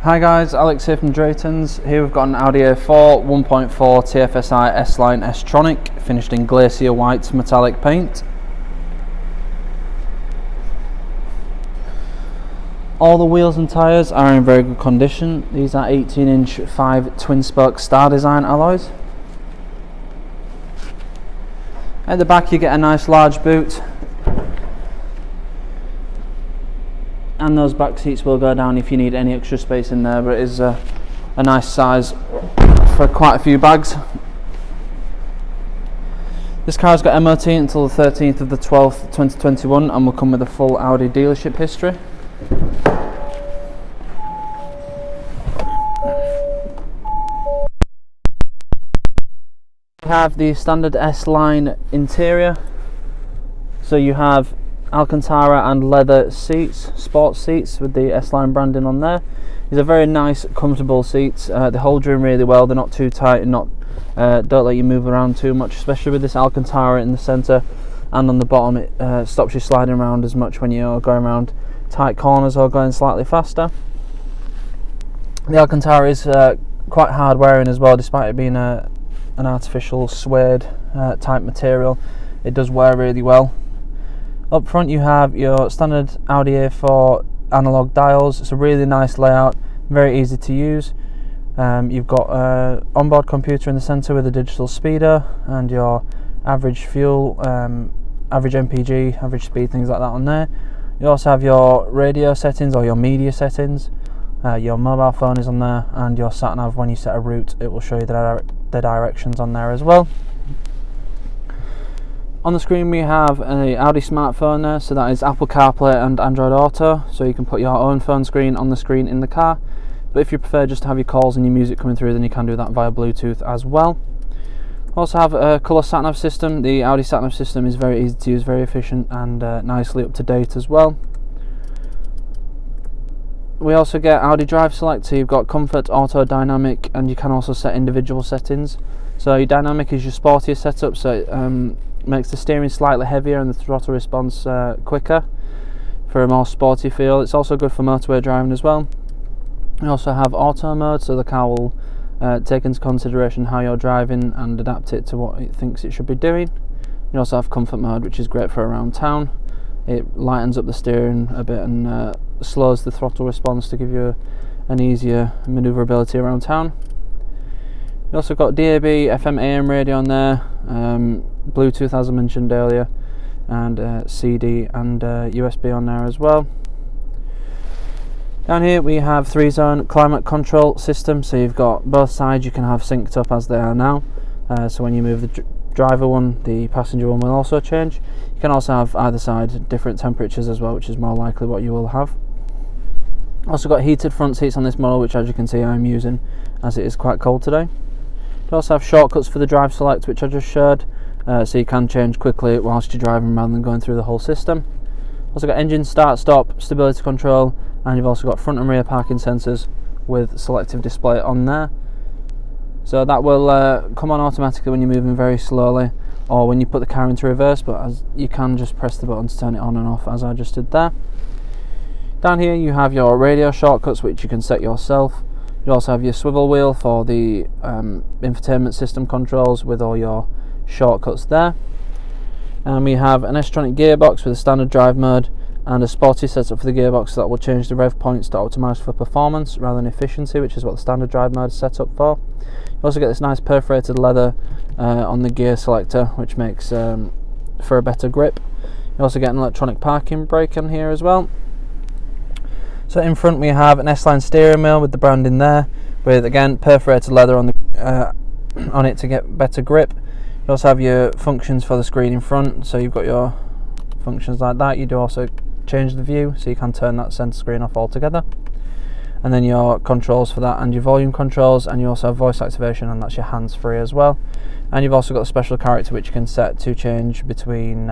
Hi guys, Alex here from Drayton's. Here we've got an Audi A4 1.4 TFSI S-Line S Tronic, finished in glacier white metallic paint. All the wheels and tyres are in very good condition. These are 18-inch 5 twin-spoke Star Design alloys. At the back you get a nice large boot, and those back seats will go down if you need any extra space in there, but it is a nice size for quite a few bags. This car's got MOT until the 13th of the 12th 2021 and will come with a full Audi dealership history. We have the standard S-Line interior, so you have Alcantara and leather seats, sports seats with the S-Line branding on there. These are very nice, comfortable seats. They hold you in really well. They're not too tight and don't let you move around too much, especially with this Alcantara in the centre and on the bottom. It stops you sliding around as much when you're going around tight corners or going slightly faster. The Alcantara is quite hard wearing as well, despite it being an artificial suede type material. It does wear really well. Up front you have your standard Audi A4 analog dials. It's a really nice layout, very easy to use. You've got an onboard computer in the centre with a digital speeder and your average fuel, average MPG, average speed, things like that on there. You also have your radio settings or your media settings. Your mobile phone is on there, and your sat nav, when you set a route, it will show you the directions on there as well. On the screen we have an Audi smartphone there, so that is Apple CarPlay and Android Auto, so you can put your own phone screen on the screen in the car. But if you prefer just to have your calls and your music coming through, then you can do that via Bluetooth as well. Also have a colour sat-nav system. The Audi sat-nav system is very easy to use, very efficient and nicely up to date as well. We also get Audi Drive Select, so you've got Comfort, Auto, Dynamic, and you can also set individual settings. So your Dynamic is your sportier setup, so it makes the steering slightly heavier and the throttle response quicker for a more sporty feel. It's also good for motorway driving as well. You also have Auto mode, so the car will take into consideration how you're driving and adapt it to what it thinks it should be doing. You also have Comfort mode, which is great for around town. It lightens up the steering a bit and slows the throttle response to give you an easier manoeuvrability around town. You also got DAB, FM, AM radio on there, Bluetooth as I mentioned earlier, and CD and USB on there as well. Down here we have 3-zone climate control system, so you've got both sides you can have synced up as they are now. So when you move the driver one, the passenger one will also change. You can also have either side different temperatures as well, which is more likely what you will have. Also got heated front seats on this model, which as you can see I'm using as it is quite cold today. You also have shortcuts for the Drive Select, which I just showed, so you can change quickly whilst you're driving rather than going through the whole system. Also got engine start stop, stability control, and you've also got front and rear parking sensors with selective display on there. So that will come on automatically when you're moving very slowly or when you put the car into reverse, but as you can just press the button to turn it on and off as I just did there. Down here you have your radio shortcuts, which you can set yourself. You also have your swivel wheel for the infotainment system controls with all your shortcuts there. And we have an S-Tronic gearbox with a standard drive mode and a sporty setup for the gearbox, so that will change the rev points to optimise for performance rather than efficiency, which is what the standard drive mode is set up for. You also get this nice perforated leather on the gear selector, which makes for a better grip. You also get an electronic parking brake on here as well. So in front we have an S-Line steering wheel with the branding there, with again perforated leather on the on it to get better grip. You also have your functions for the screen in front, so you've got your functions like that. You do also change the view, so you can turn that centre screen off altogether. And then your controls for that and your volume controls, and you also have voice activation, and that's your hands-free as well. And you've also got a special character which you can set to change between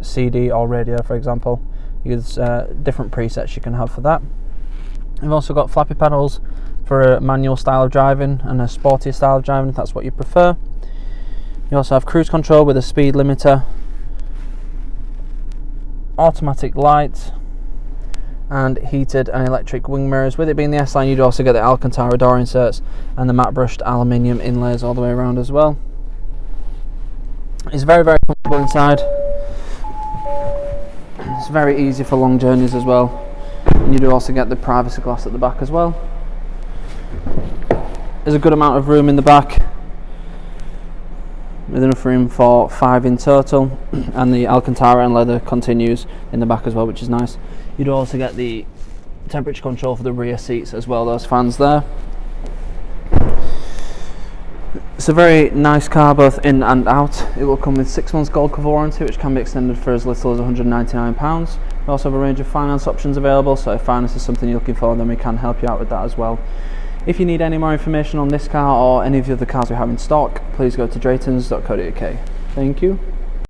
CD or radio, for example. There's different presets you can have for that. You've also got flappy pedals for a manual style of driving and a sportier style of driving if that's what you prefer. You also have cruise control with a speed limiter, automatic lights, and heated and electric wing mirrors. With it being the S-Line, you'd also get the Alcantara door inserts and the matte brushed aluminium inlays all the way around as well. It's very, very comfortable inside. It's very easy for long journeys as well. And you do also get the privacy glass at the back as well. There's a good amount of room in the back, with enough room for 5 in total, and the Alcantara and leather continues in the back as well, which is nice. You do also get the temperature control for the rear seats as well, those fans there. It's a very nice car both in and out. It will come with 6 months gold cover warranty, which can be extended for as little as £199. We also have a range of finance options available, so if finance is something you're looking for, then we can help you out with that as well. If you need any more information on this car or any of the other cars we have in stock, please go to draytons.co.uk. Thank you.